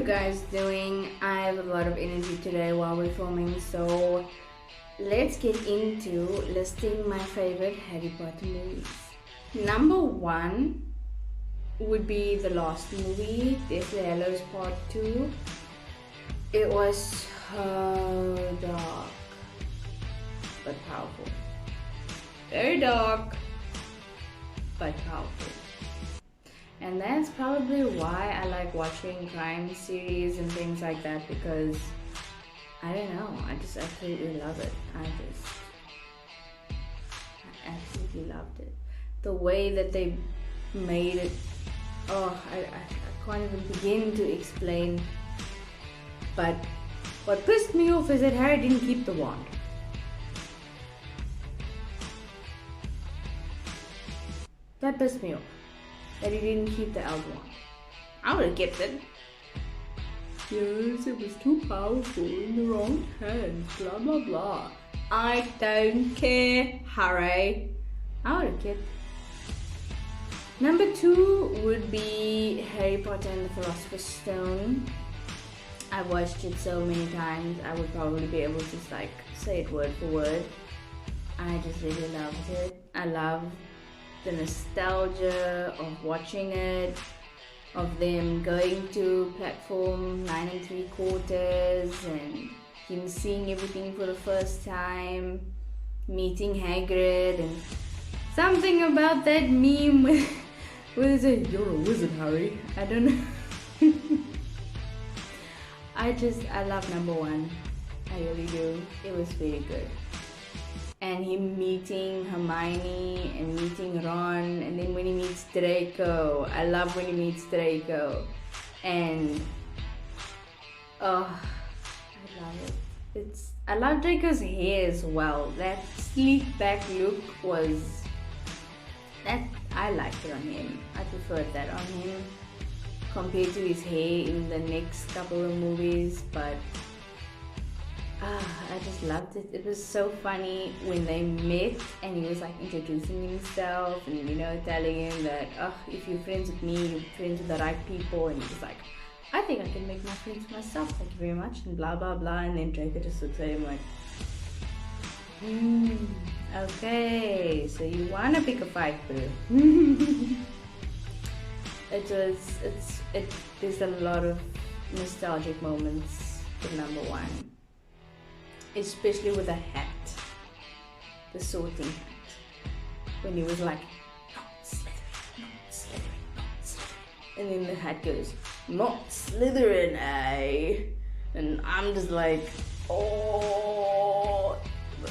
you guys doing? I have a lot of energy today while we're filming, so let's get into listing my favorite Harry Potter movies. Number one would be the last movie, Deathly Hallows Part 2. It was so dark, but powerful. Very dark, but powerful. And that's probably why I like watching crime series and things like that, because I don't know, I just absolutely love it. I absolutely loved it. The way that they made it, I can't even begin to explain. But what pissed me off is that Harry didn't keep the wand. That pissed me off. That he didn't keep the elf wand. I would have kept it. Yes, it was too powerful in the wrong hands, blah blah blah. I don't care, Harry. I would have kept it. Number two would be Harry Potter and the Philosopher's Stone. I've watched it so many times, I would probably be able to just say it word for word. I just really loved it. I love the nostalgia of watching it, of them going to platform 9 3/4 and him seeing everything for the first time, meeting Hagrid, and something about that meme where they say, "You're a wizard, Harry." I don't know. I love number one. I really do. It was very good. And him meeting Hermione and meeting Ron, and then when he meets Draco, I love when he meets Draco, and I love it. I love Draco's hair as well. That sleek back look was that I liked it on him. I preferred that on him compared to his hair in the next couple of movies, but I just loved it. It was so funny when they met and he was introducing himself and telling him that if you're friends with me, you're friends with the right people, and he was like, I think I can make my friends myself, thank you very much, and blah blah blah. And then Draco just looks at him like, okay, so you wanna pick a fight, boo. There's a lot of nostalgic moments with number one. Especially with the hat, the sorting hat, when he was like, not Slytherin, not Slytherin, not Slytherin, and then the hat goes, not Slytherin, eh? And I'm just like, oh,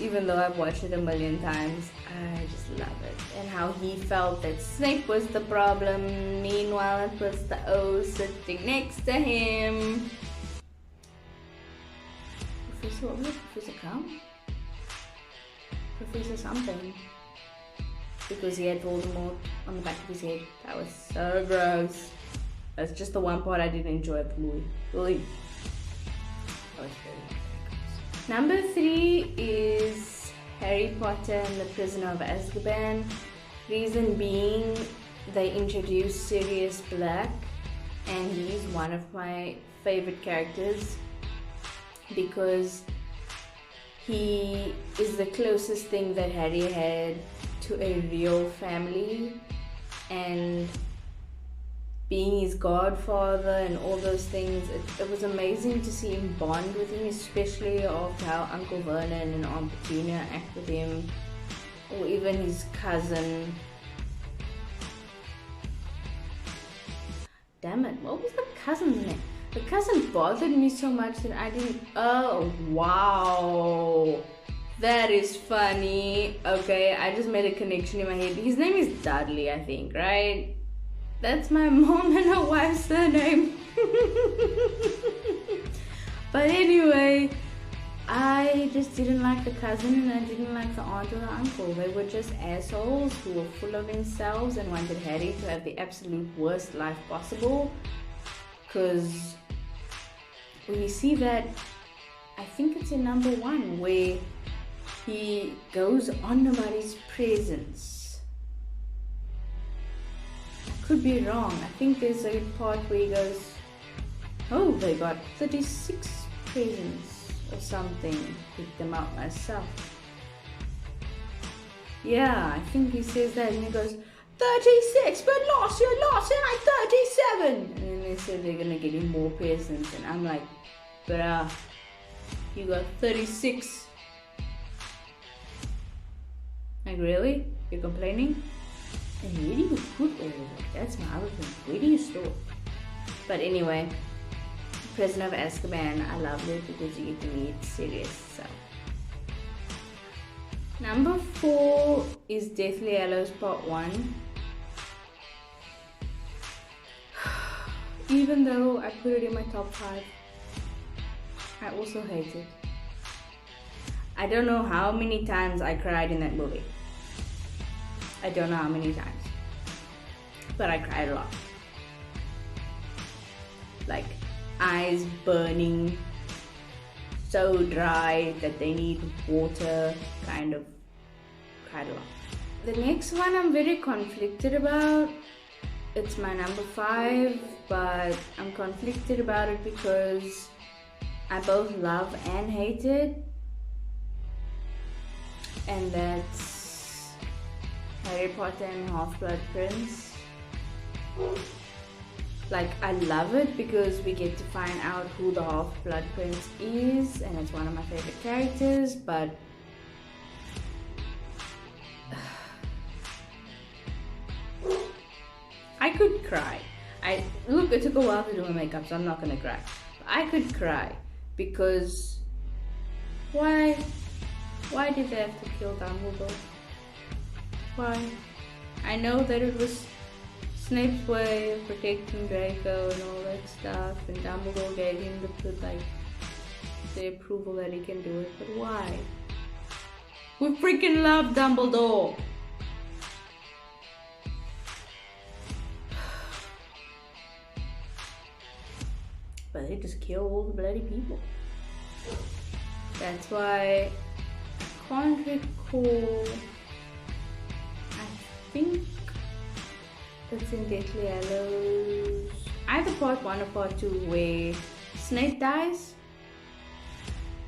even though I've watched it a million times, I just love it. And how he felt that Snape was the problem, meanwhile it was the O sitting next to him. Professor Crumb? Professor something. Because he had Voldemort on the back of his head. That was so gross. That's just the one part I didn't enjoy of the movie. Really. That was very gross. Number three is Harry Potter and the Prisoner of Azkaban. Reason being, they introduced Sirius Black, and he's one of my favorite characters, because he is the closest thing that Harry had to a real family, and being his godfather and all those things, it was amazing to see him bond with him, especially after how Uncle Vernon and Aunt Petunia act with him, or even his cousin. Damn it, what was the cousin's name? The cousin bothered me so much that I didn't. Oh, wow. That is funny. Okay, I just made a connection in my head. His name is Dudley, I think, right? That's my mom and her wife's surname. But anyway, I just didn't like the cousin and I didn't like the aunt or the uncle. They were just assholes who were full of themselves and wanted Harry to have the absolute worst life possible. Because we see that, I think it's in number one, where he goes on about his presence. I could be wrong. I think there's a part where he goes, Oh, they got 36 presents or something. Picked them out myself. Yeah, I think he says that and he goes, 36, but last year I 37. And then they said they're gonna get him more presents, and I'm like, bruh, you got 36. Like, really? You're complaining? And where do you put all of it? That's my other thing. Where do you store it? But anyway, Prisoner of Azkaban, I loved it because you get to meet Sirius, so. Number 4 is Deathly Hallows Part 1. Even though I put it in my top 5, I also hate it. I don't know how many times I cried in that movie. I don't know how many times. But I cried a lot. Like, eyes burning, so dry that they need water, kind of cried a lot. The next one I'm very conflicted about. It's my number 5, but I'm conflicted about it because I both love and hate it. And that's Harry Potter and Half-Blood Prince. Like, I love it because we get to find out who the Half-Blood Prince is, and it's one of my favorite characters, but I could cry. Look, it took a while to do my makeup, so I'm not gonna cry. But I could cry because why did they have to kill Dumbledore? Why? I know that it was Snape's way of protecting Draco and all that stuff, and Dumbledore gave him the approval that he can do it, but why? We freaking love Dumbledore! But they just kill all the bloody people. That's why I can't recall. I think it's in Deathly Hallows, either part 1 or part 2, where Snape dies.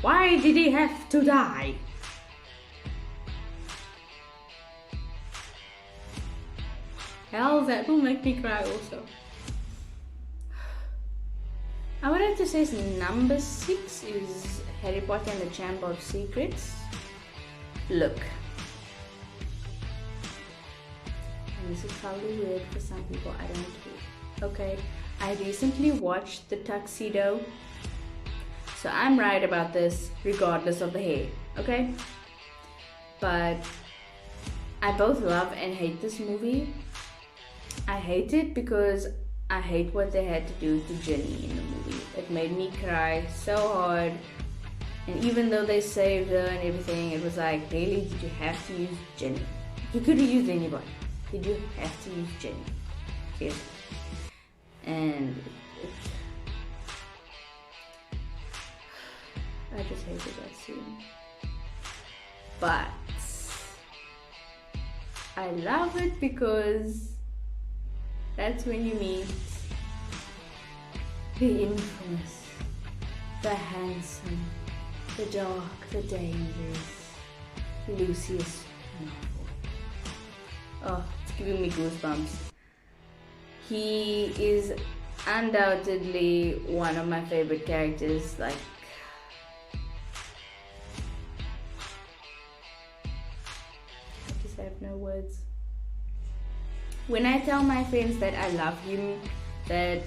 Why did he have to die? Hell, that will make me cry also. I would have to say number 6 is Harry Potter and the Chamber of Secrets. Look. And this is probably weird for some people, I don't care. Okay, I recently watched The Tuxedo. So I'm right about this regardless of the hair, okay? But I both love and hate this movie. I hate it because I hate what they had to do to Ginny in the movie. It made me cry so hard. And even though they saved her and everything, it was like, really, did you have to use Ginny? You could have used anybody. Did you have to use Ginny? Seriously. And I just hated that scene. But I love it because that's when you meet the infamous, the handsome, the dark, the dangerous Lucius Malfoy. Oh, it's giving me goosebumps. He is undoubtedly one of my favorite characters. Like, I just have no words. When I tell my friends that I love him, that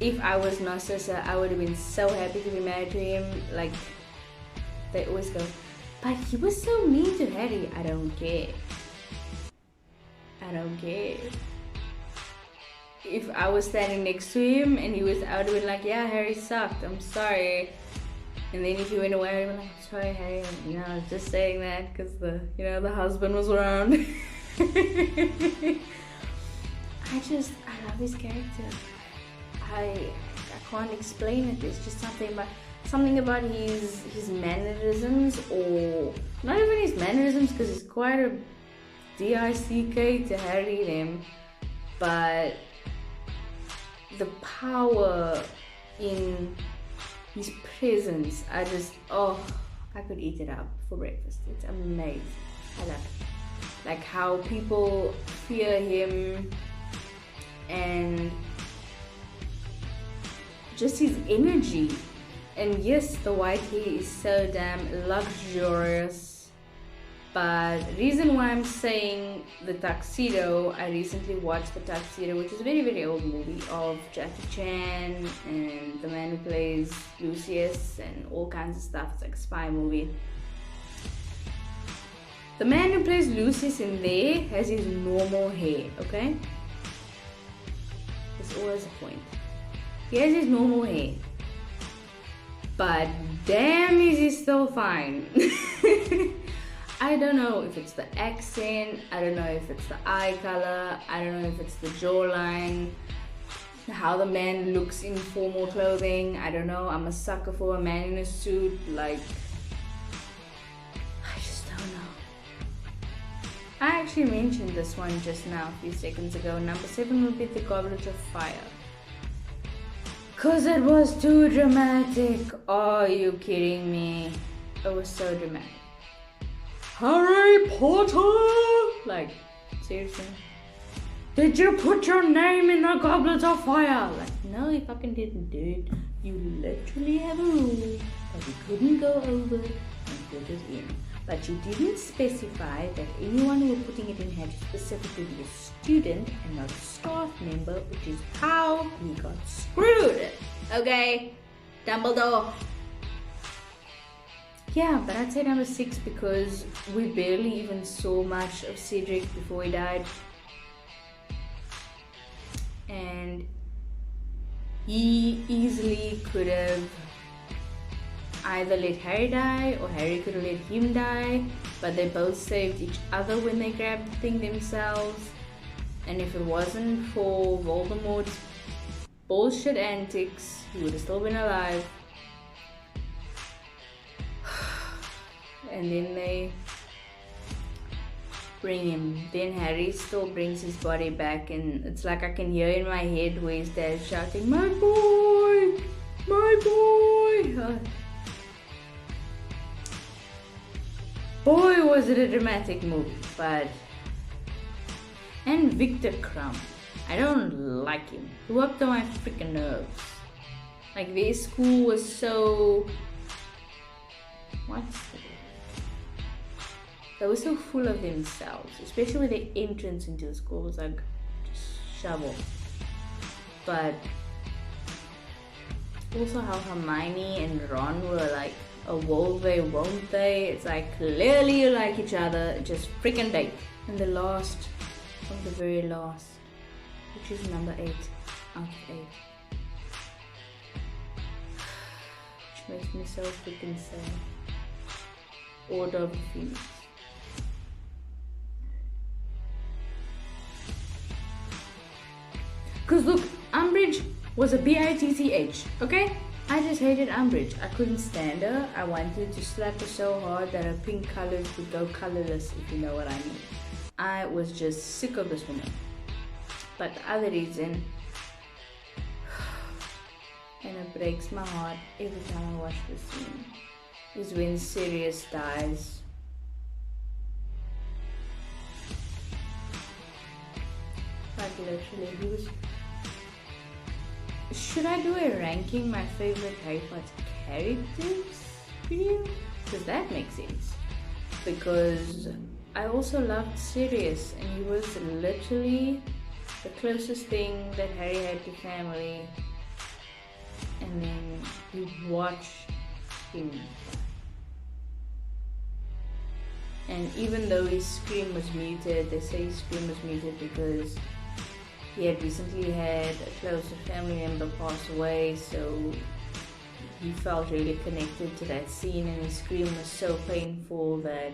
if I was Narcissa, I would have been so happy to be married to him, like, they always go, but he was so mean to Harry. I don't care. I don't care. If I was standing next to him and I would have been like, yeah, Harry sucked, I'm sorry. And then if he went away, I would be like, I'm sorry, Harry, I was just saying that because the husband was around. I love his character. I can't explain it. There's just something about his mannerisms, or not even his mannerisms, because he's quite a DICK to Harry them, but the power in his presence, I could eat it up for breakfast. It's amazing. I love it. Like how people fear him and just his energy. And yes, the white hair is so damn luxurious. But the reason why I'm saying The Tuxedo, I recently watched The Tuxedo, which is a very, very old movie of Jackie Chan and the man who plays Lucius and all kinds of stuff. It's like a spy movie. The man who plays Lucius in there has his normal hair, okay? There's always a point. He has his normal hair. But damn, is he still fine. I don't know if it's the accent, I don't know if it's the eye color, I don't know if it's the jawline, how the man looks in formal clothing, I don't know. I'm a sucker for a man in a suit, like, I just don't know. I actually mentioned this one just now, a few seconds ago. Number 7 would be The Goblet of Fire. Cause it was too dramatic. Oh, are you kidding me? It was so dramatic. Harry Potter! Like, seriously? Did you put your name in the Goblet of Fire? Like, no, you fucking didn't, dude. You literally have a rule that you couldn't go over and put it in. But you didn't specify that anyone who were putting it in had to specifically be a student and not a staff member, which is how we got screwed. Okay? Dumbledore. Yeah, but I'd say number 6 because we barely even saw much of Cedric before he died. And he easily could have either let Harry die or Harry could have let him die, but they both saved each other when they grabbed the thing themselves. And if it wasn't for Voldemort's bullshit antics, he would have still been alive. And then they bring him. Then Harry still brings his body back, and it's like I can hear in my head where his dad shouting, "My boy! My boy!" Boy, was it a dramatic movie, but... And Victor Crumb. I don't like him. He worked on my freaking nerves. Like, their school was so... What's the word? They were so full of themselves, especially with the entrance into the school. It was like, just shovel. But also how Hermione and Ron were like, oh, will they, won't they? It's like, clearly you like each other, just freaking date. And the last of the very last, which is number 8 out of 8. Which makes me so freaking sad. Order of the Phoenix. Cause look, Umbridge was a bitch, okay? I just hated Umbridge. I couldn't stand her. I wanted to slap her so hard that her pink colors would go colorless, if you know what I mean. I was just sick of this woman. But the other reason, and it breaks my heart every time I watch this scene, is when Sirius dies. Like literally, he was... Should I do a ranking my favorite Harry Potter characters video? Because that makes sense. Because I also loved Sirius, and he was literally the closest thing that Harry had to family. And then you watch him die. And even though his scream was muted, they say his scream was muted because he had recently had a closer family member pass away, so he felt really connected to that scene, and his scream was so painful that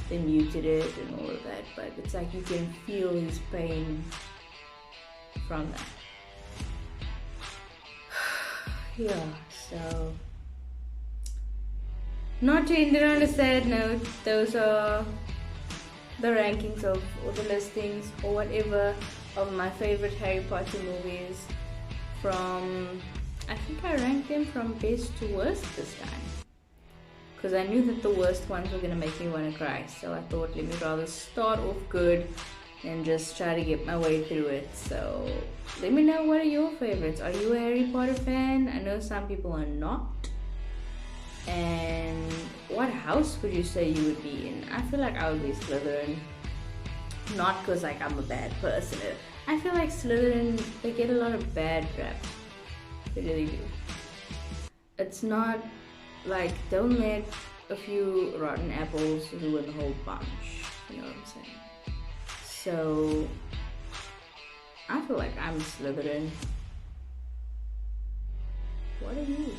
they muted it and all of that. But it's like you can feel his pain from that. Yeah, so not to end it on a sad note, those are the rankings of, or the listings or whatever of my favorite Harry Potter movies. from, I think I ranked them from best to worst this time. Because I knew that the worst ones were going to make me want to cry. So I thought, let me rather start off good and just try to get my way through it. So let me know, what are your favorites? Are you a Harry Potter fan? I know some people are not. And what house would you say you would be in? I feel like I would be Slytherin. Not because like I'm a bad person. I feel like Slytherin, they get a lot of bad rap. They really do. It's not like, don't let a few rotten apples ruin the whole bunch. You know what I'm saying? So I feel like I'm Slytherin. What are you?